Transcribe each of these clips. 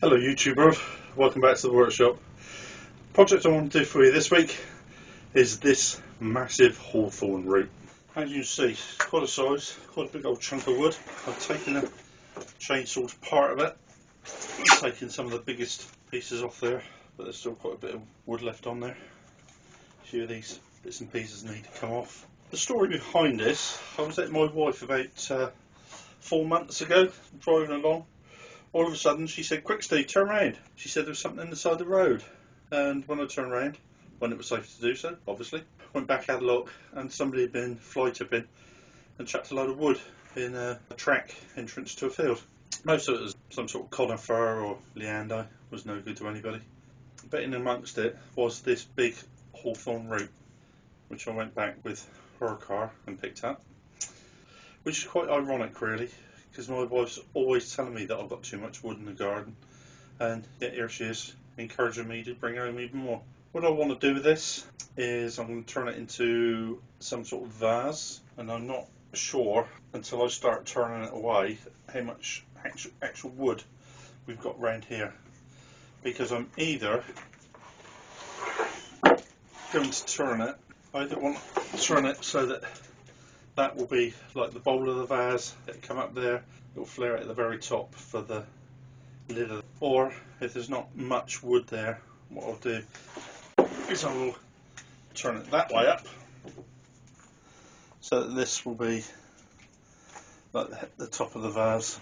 Hello YouTube world, welcome back to the workshop. Project I want to do for you this week is this massive hawthorn root. As you can see, it's quite a size, quite a big old chunk of wood. I've taken a chainsaw to part of it, I'm taking some of the biggest pieces off there, but there's still quite a bit of wood left on there. A few of these bits and pieces need to come off. The story behind this, I was at my wife about 4 months ago, driving along. All of a sudden she said, "Quick Steve, turn around." She said there was something in the side of the road, and when I turned around, when it was safe to do so, obviously, went back, had a look, and somebody had been fly tipping and chucked a load of wood in a track entrance to a field. Most of it was some sort of conifer or leander, was no good to anybody. But in amongst it was this big hawthorn root, which I went back with her car and picked up, which is quite ironic really, because my wife's always telling me that I've got too much wood in the garden, and yet here she is encouraging me to bring home even more. What I want to do with this is I'm going to turn it into some sort of vase, and I'm not sure until I start turning it away how much actual wood we've got around here, because I'm either going to turn it, I either want to turn it so that that will be like the bowl of the vase, it'll come up there, it'll flare at the very top for the lid of, or if there's not much wood there, what I'll do is I will turn it that way up so that this will be like the top of the vase.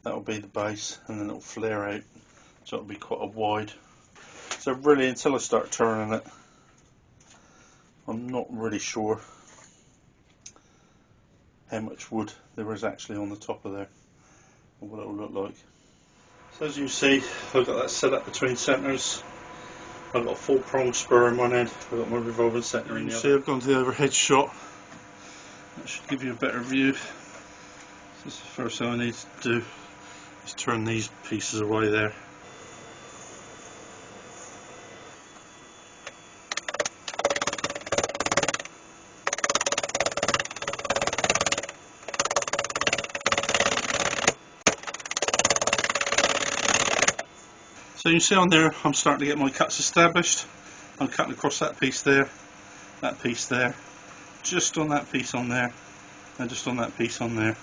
That will be the base, and then it'll flare out, so it'll be quite a wide. So really, until I start turning it, I'm not really sure how much wood there is actually on the top of there, or what it will look like. So as you see, I've got that set up between centres. I've got a 4-pronged spur in one end, I've got my revolving centre in the other. See, I've gone to the overhead shot. That should give you a better view. So this is the first thing I need to do, is turn these pieces away there. So you see on there, I'm starting to get my cuts established. I'm cutting across that piece there, just on that piece on there, and just on that piece on there.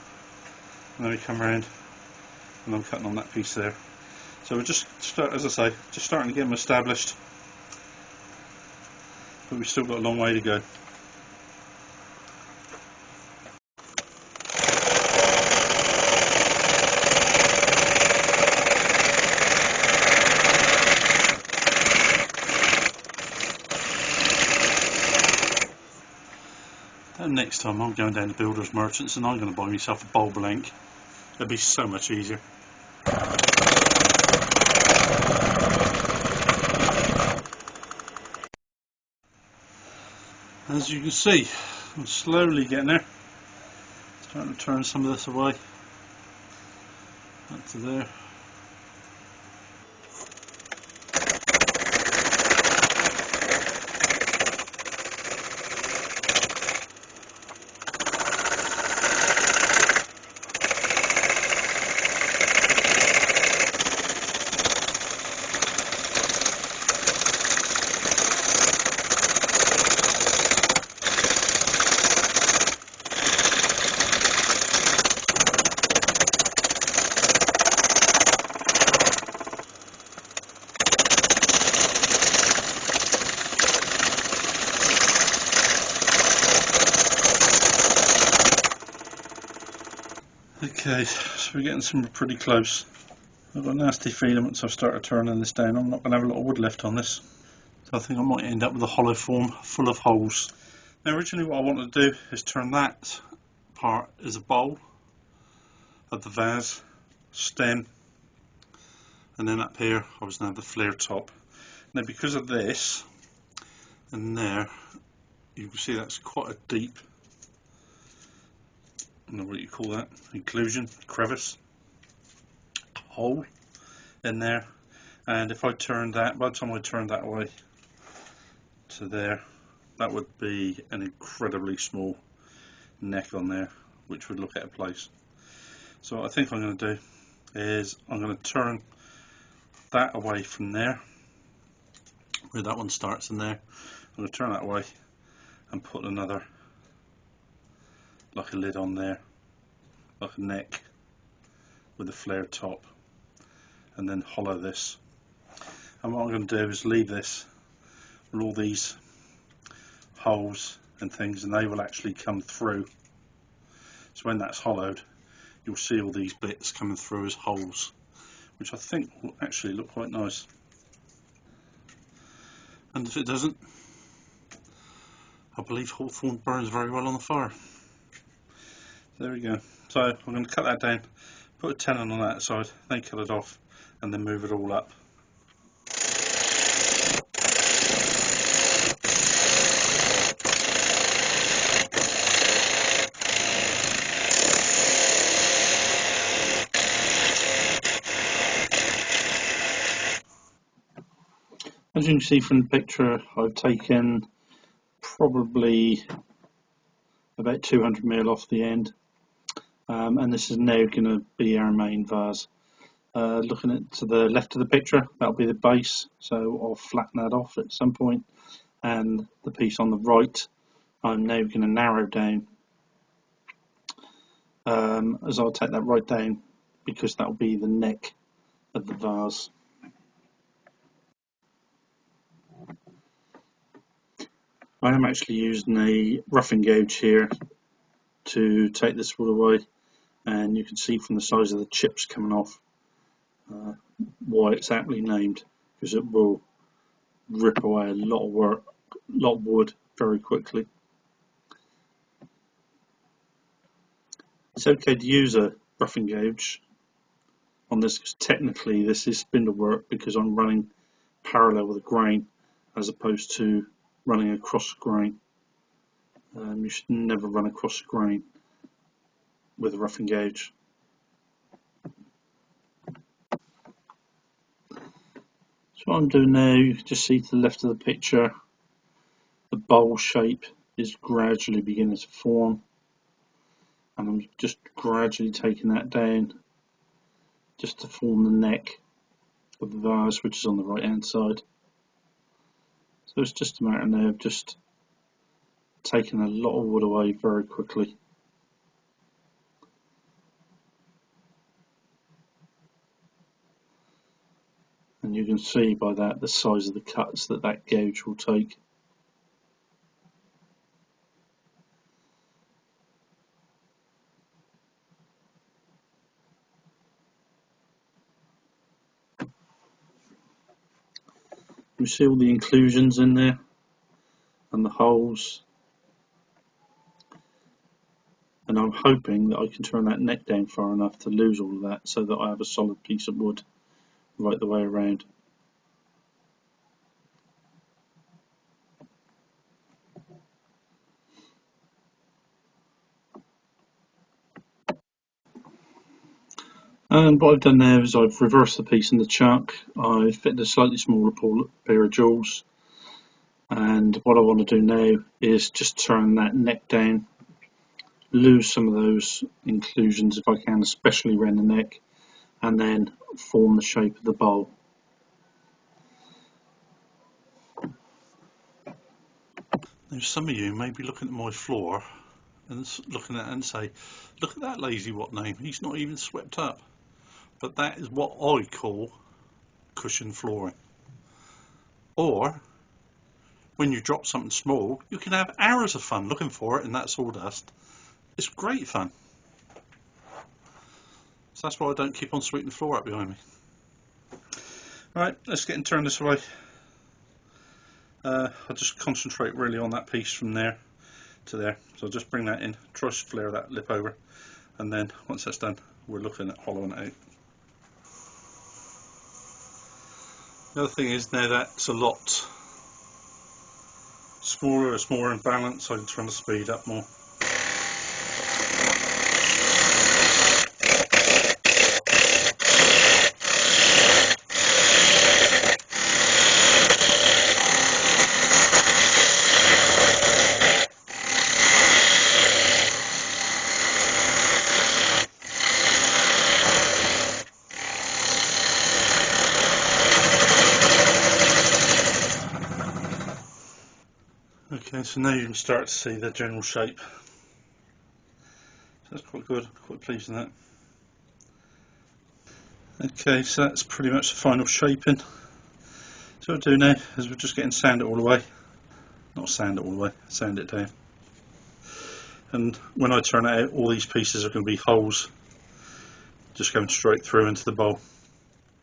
And then we come around, and I'm cutting on that piece there. So we're just as I say, just starting to get them established, but we've still got a long way to go. And next time I'm going down to Builders Merchants and I'm going to buy myself a bulb blank. It'll be so much easier. As you can see, I'm slowly getting there. Starting to turn some of this away. Up to there. Okay, so we're getting somewhere pretty close. I've got a nasty feeling once I've started turning this down, I'm not going to have a lot of wood left on this. So I think I might end up with a hollow form full of holes. Now originally what I wanted to do is turn that part as a bowl of the vase, stem, and then up here I was going to have the flare top. Now because of this, and there, you can see that's quite a deep, I don't know what you call that, inclusion, crevice, hole in there, and if I turned that, by the time I turned that away to there, that would be an incredibly small neck on there, which would look out of place. So what I think I'm going to do is I'm going to turn that away from there, where that one starts in there. I'm going to turn that away and put another, like a lid on there, like a neck with a flared top, and then hollow this. And what I'm going to do is leave this with all these holes and things, and they will actually come through. So when that's hollowed, you'll see all these bits coming through as holes, which I think will actually look quite nice. And if it doesn't, I believe Hawthorn burns very well on the fire. There we go. So I'm going to cut that down, put a tenon on that side, then cut it off, and then move it all up. As you can see from the picture, I've taken probably about 200mm off the end, and this is now going to be our main vase. Looking at to the left of the picture, that'll be the base, so I'll flatten that off at some point, and the piece on the right I'm now going to narrow down, as I'll take that right down because that'll be the neck of the vase. I am actually using a roughing gouge here to take this wood away, and you can see from the size of the chips coming off why it's aptly named, because it will rip away a lot of wood very quickly. It's okay to use a roughing gouge on this because technically this is spindle work, because I'm running parallel with the grain as opposed to running across the grain. You should never run across the grain with a roughing gouge. So what I'm doing now, you can just see to the left of the picture, the bowl shape is gradually beginning to form, and I'm just gradually taking that down just to form the neck of the vase, which is on the right hand side. So it's just a matter now of just taking a lot of wood away very quickly. And you can see by that the size of the cuts that that gouge will take. You see all the inclusions in there and the holes, and I'm hoping that I can turn that neck down far enough to lose all of that so that I have a solid piece of wood right the way around. And what I've done now is I've reversed the piece in the chuck. I've fitted a slightly smaller pair of jewels, and what I want to do now is just turn that neck down, lose some of those inclusions if I can, especially around the neck, and then form the shape of the bowl. Now some of you may be looking at my floor and looking at it and say, look at that lazy what name, he's not even swept up. But that is what I call cushion flooring. Or when you drop something small, you can have hours of fun looking for it in that sawdust. It's great fun. So that's why I don't keep on sweeping the floor up behind me. Right, let's get and turn this away. I'll just concentrate really on that piece from there to there. So I'll just bring that in, try to flare that lip over, and then once that's done, we're looking at hollowing it out. The other thing is, now that's a lot smaller, it's more in balance, so I can turn the speed up more. Okay, so now you can start to see the general shape. So that's quite good, quite pleased with that. Okay, so that's pretty much the final shaping. So what I'll do now is we're just getting sand it all the way. Not sand it all the way, sand it down. And when I turn it out, all these pieces are going to be holes just going straight through into the bowl.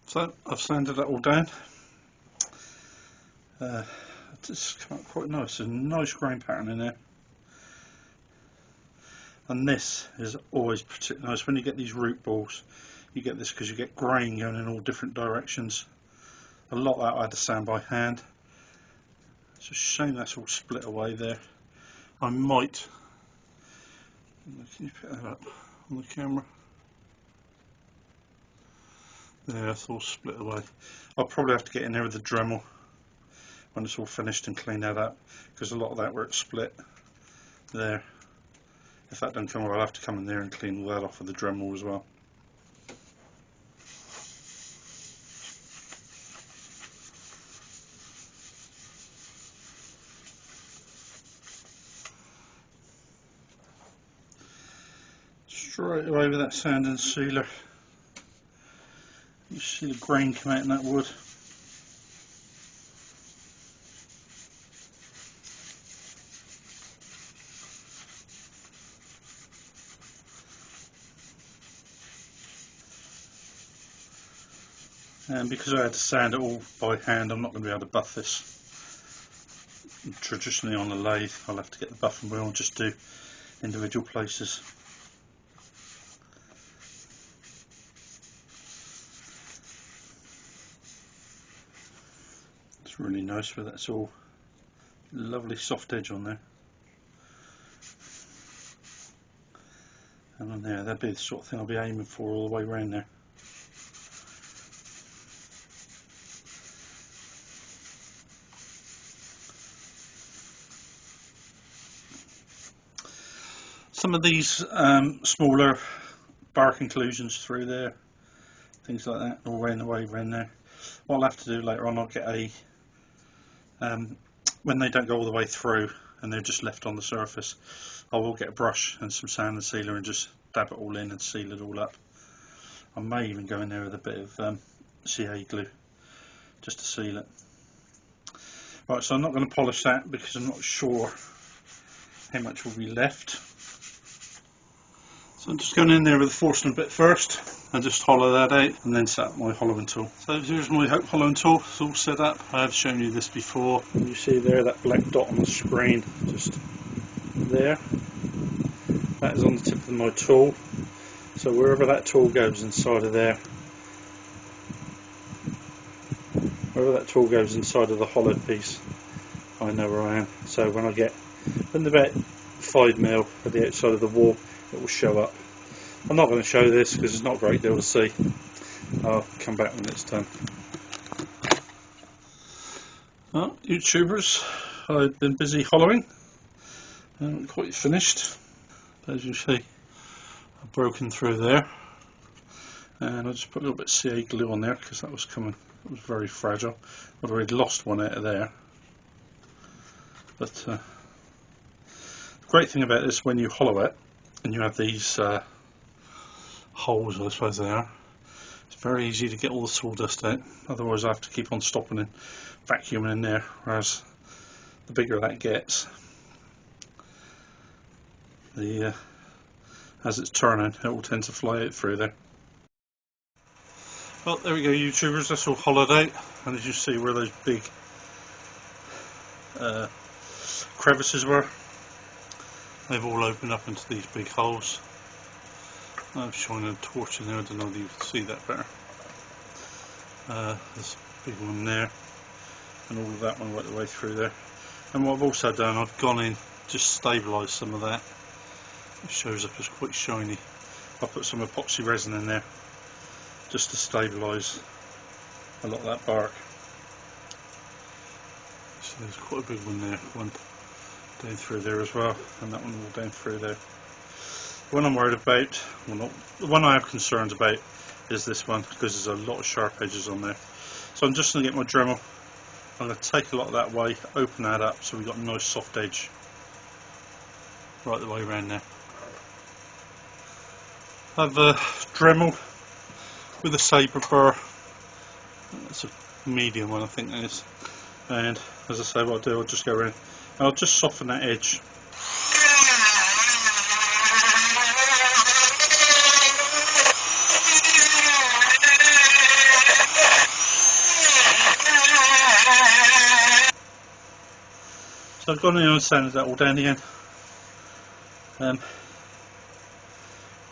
So I've sanded that all down. It's come out quite nice, a nice grain pattern in there. And this is always particularly nice when you get these root balls. You get this because you get grain going in all different directions. A lot of that I had to sand by hand. It's a shame that's all split away there. I might. Can you pick that up on the camera? There, it's all split away. I'll probably have to get in there with the Dremel when it's all finished and clean that up, because a lot of that where it's split there. If that doesn't come off, I'll have to come in there and clean all that off with the Dremel as well. Straight away with that sand and sealer, you see the grain come out in that wood. And because I had to sand it all by hand, I'm not going to be able to buff this. Traditionally on the lathe, I'll have to get the buffing wheel and just do individual places. It's really nice with that's all lovely soft edge on there. And on there, that'd be the sort of thing I'll be aiming for all the way around there. Some of these smaller bark inclusions through there, things like that, all around the way around there. What I'll have to do later on, I'll get a, when they don't go all the way through and they're just left on the surface, I will get a brush and some sand and sealer and just dab it all in and seal it all up. I may even go in there with a bit of CA glue just to seal it. Right, so I'm not going to polish that because I'm not sure how much will be left. So I'm just going in there with the Forstner bit first and just hollow that out and then set up my hollowing tool. So here's my hollowing tool, it's all set up. I have shown you this before. You see there that black dot on the screen, just there. That is on the tip of my tool. So wherever that tool goes inside of there, wherever that tool goes inside of the hollow piece, I know where I am. So when I get about 5mm at the outside of the wall, it will show up. I'm not going to show this because it's not a great deal to see. I'll come back when it's done. Well, YouTubers, I've been busy hollowing. I haven't quite finished. As you see, I've broken through there, and I just put a little bit of CA glue on there because that was coming. It was very fragile. I'd already lost one out of there. But the great thing about this, when you hollow it and you have these holes, I suppose they are, it's very easy to get all the sawdust out. Otherwise I have to keep on stopping and vacuuming in there, whereas the bigger that gets, the as it's turning, it will tend to fly out through there. Well, there we go, YouTubers, that's all hollowed out, and as you see where those big crevices were, they've all opened up into these big holes. I'm shining a torch in there, I don't know if you can see that better. There's a big one there, and all of that one right the way through there. And what I've also done, I've gone in, just stabilised some of that. It shows up as quite shiny. I put some epoxy resin in there just to stabilise a lot of that bark. So there's quite a big one there, one down through there as well, and that one all down through there. The one I'm worried about, well not, the one I have concerns about is this one, because there's a lot of sharp edges on there. So I'm just going to get my Dremel I'm going to take a lot of that away, open that up so we've got a nice soft edge right the way around there. I have a Dremel with a sabre burr. That's a medium one, I think that is. And as I say, what I'll do, I'll just go around and I'll just soften that edge. So I've gone in and sanded that all down again. I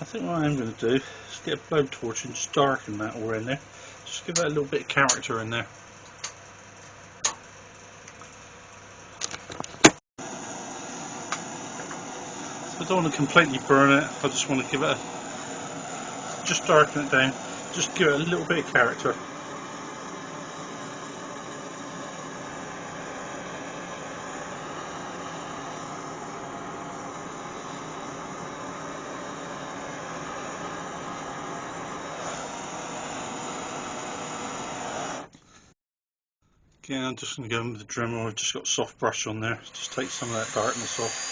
think what I'm going to do is get a blowtorch and just darken that all in there. Just give that a little bit of character in there. So I don't want to completely burn it, I just want to give it just darken it down, just give it a little bit of character. Again, I'm just going to go in with the Dremel. I've just got a soft brush on there, just take some of that darkness off.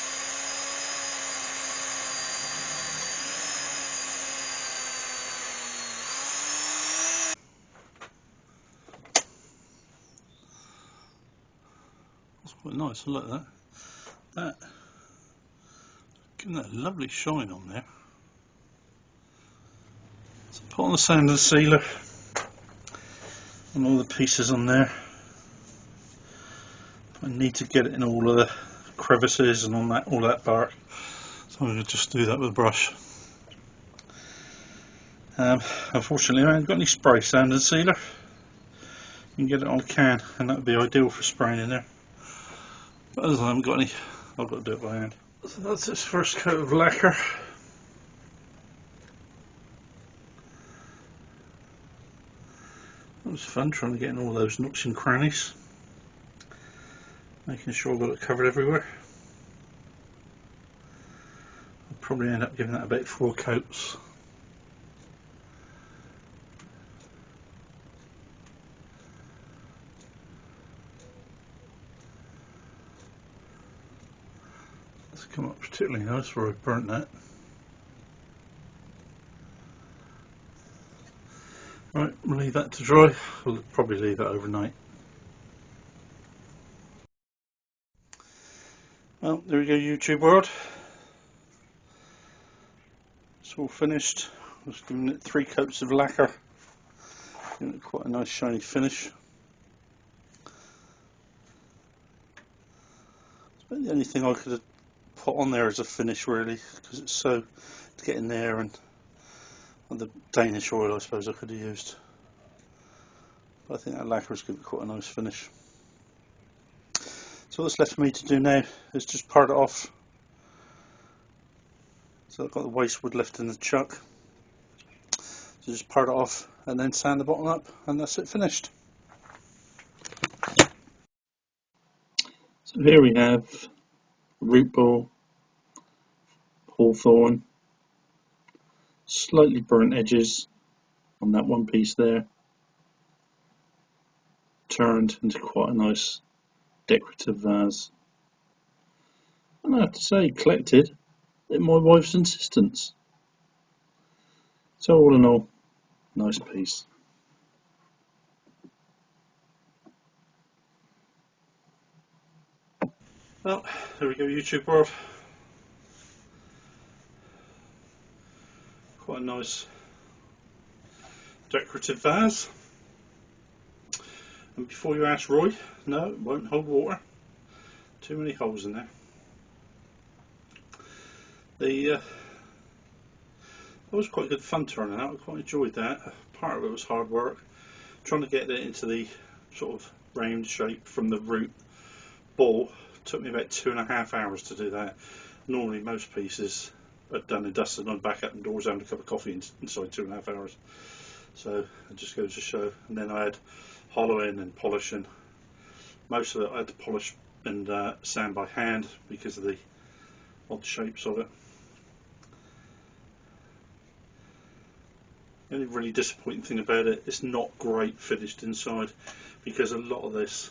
That's quite nice, I like that. Giving that a lovely shine on there. So put on the sand and sealer and all the pieces on there. I need to get it in all of the crevices and on that, all that bark. So I'm going to just do that with a brush. Unfortunately, I haven't got any spray sand and sealer. You can get it on a can, and that would be ideal for spraying in there. But as I haven't got any, I've got to do it by hand. So that's its first coat of lacquer. It was fun trying to get in all those nooks and crannies. Making sure I've got it covered everywhere. I'll probably end up giving that about 4 coats. It's come up particularly nice where I burnt that. Right, we'll leave that to dry. We'll probably leave that overnight. Well, there we go, YouTube world. It's all finished. I was giving it 3 coats of lacquer, giving it quite a nice shiny finish. It's about the only thing I could have put on there as a finish, really, because it's so to get in there, and the Danish oil I suppose I could have used. But I think that lacquer has given it quite a nice finish. So what's left for me to do now is just part it off. So I've got the waste wood left in the chuck. So just part it off and then sand the bottom up, and that's it finished. So here we have root ball, Hawthorn, slightly burnt edges on that one piece there, turned into quite a nice decorative vase. And I have to say, collected at my wife's insistence. So all in all, nice piece. Well, there we go, YouTube world. Quite a nice decorative vase. And before you ask Roy, no, it won't hold water. Too many holes in there. That was quite good fun turning out. I quite enjoyed that. Part of it was hard work, trying to get it into the sort of round shape from the root ball. Took me about 2.5 hours to do that. Normally most pieces are done and dusted, and I'm back up indoors having a cup of coffee inside 2.5 hours. So it just goes to show. And then I had hollowing and polishing. Most of it I had to polish and sand by hand because of the odd shapes of it. The only really disappointing thing about it, it's not great finished inside, because a lot of this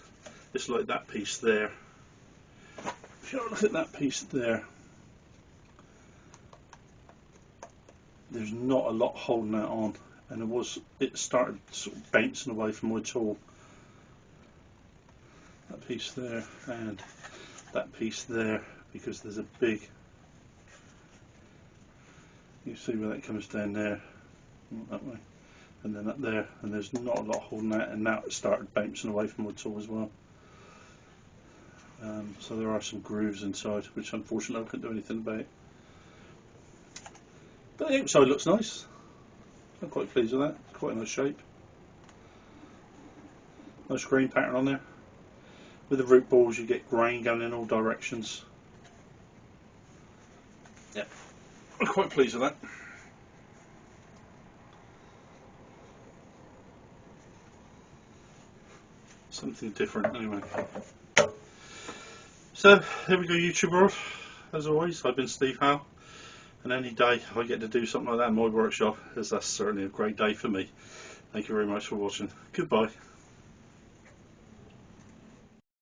it's like that piece there. If you look at that piece there, there's not a lot holding that on, and it started sort of bouncing away from my tool. That piece there and that piece there, because there's a big, you see where that comes down there, that way, and then up there, and there's not a lot holding that, and now it started bouncing away from my tool as well. So there are some grooves inside, which unfortunately I couldn't do anything about. But the outside looks nice. I'm quite pleased with that. Quite a nice shape. Nice grain pattern on there. With the root balls you get grain going in all directions. Yep, I'm quite pleased with that. Something different anyway. So there we go, YouTube world. As always, I've been Steve Howe, and any day I get to do something like that in my workshop, that's certainly a great day for me. Thank you very much for watching. Goodbye.